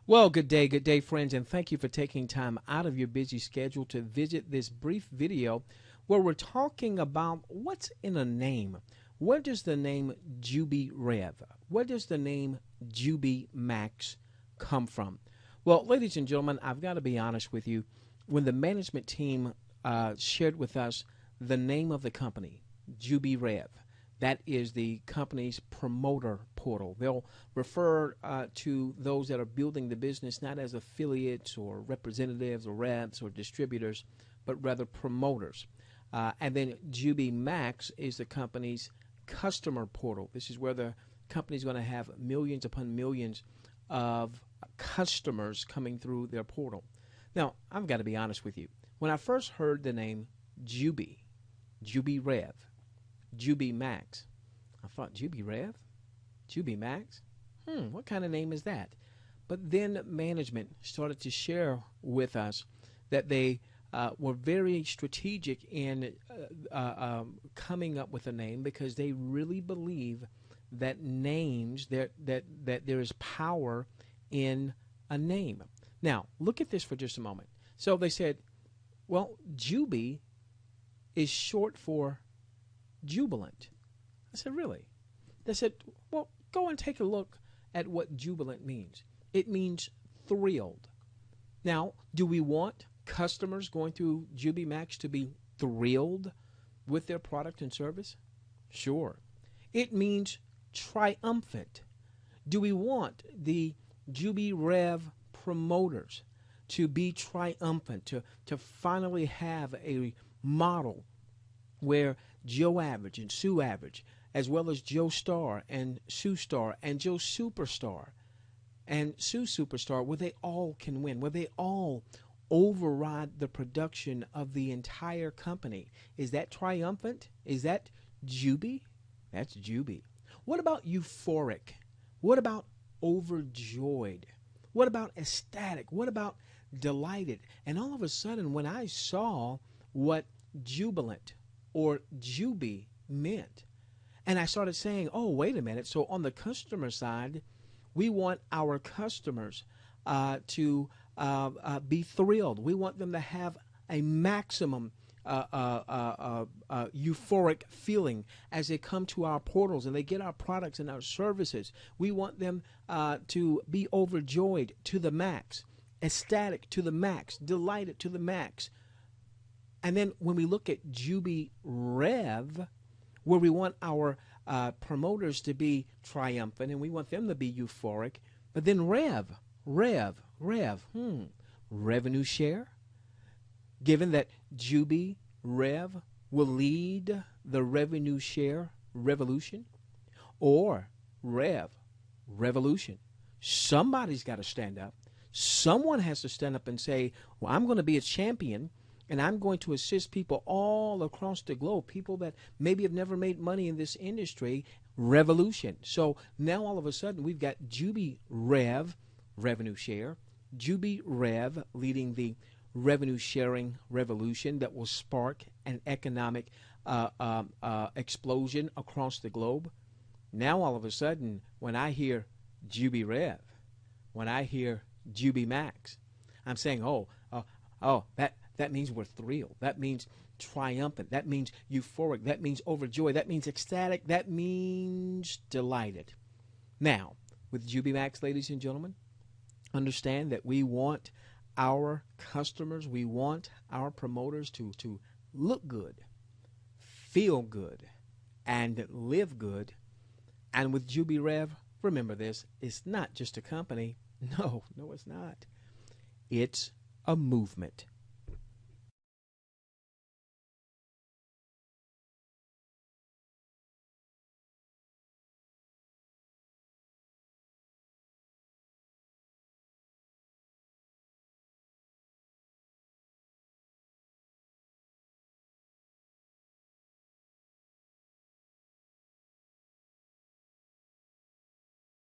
Well, good day, friends, and thank you for taking time out of your busy schedule to visit this brief video where we're talking about what's in a name. Where does the name JubiRev, where does the name JubiMax come from? Well, ladies and gentlemen, I've got to be honest with you. When the management team shared with us the name of the company, JubiRev, that is the company's promoter portal. They'll refer to those that are building the business not as affiliates or representatives or reps or distributors, but rather promoters. And then JubiMax is the company's customer portal. This is where the company's going to have millions upon millions of customers coming through their portal. Now, I've got to be honest with you. When I first heard the name JubiRev, JubiMax, I thought, JubiRev? JubiMax? What kind of name is that? But then management started to share with us that they were very strategic in coming up with a name because they really believe that names, that there is power in a name. Now, look at this for just a moment. So they said, well, Jubi is short for jubilant. I said, really? They said, well, go and take a look at what jubilant means. It means thrilled. Now, do we want customers going through JubiMax to be thrilled with their product and service? Sure. It means triumphant. Do we want the JubiRev promoters to be triumphant, to finally have a model where Joe Average and Sue Average, as well as Joe Star and Sue Star and Joe Superstar and Sue Superstar, where they all can win, where they all override the production of the entire company? Is that triumphant? Is that Jubi? That's Jubi. What about euphoric? What about overjoyed? What about ecstatic? What about delighted? And all of a sudden, when I saw what jubilant or Jubi meant, and I started saying, oh, wait a minute. So on the customer side, we want our customers to be thrilled. We want them to have a maximum euphoric feeling as they come to our portals and they get our products and our services. We want them to be overjoyed to the max, ecstatic to the max, delighted to the max. And then when we look at JubiRev, where we want our promoters to be triumphant and we want them to be euphoric, but then revenue share, given that JubiRev will lead the revenue share revolution, or revolution. Somebody's got to stand up. Someone has to stand up and say, well, I'm going to be a champion, and I'm going to assist people all across the globe, people that maybe have never made money in this industry. Revolution. So now all of a sudden we've got JubiRev, revenue share, JubiRev leading the revenue sharing revolution that will spark an economic explosion across the globe. Now all of a sudden, when I hear JubiRev, when I hear JubiMax, I'm saying, that means we're thrilled. That means triumphant. That means euphoric. That means overjoyed. That means ecstatic. That means delighted. Now, with JubiMax, ladies and gentlemen, understand that we want our customers, we want our promoters to look good, feel good, and live good. And with JubiRev, remember this, it's not just a company. No, it's not. It's a movement.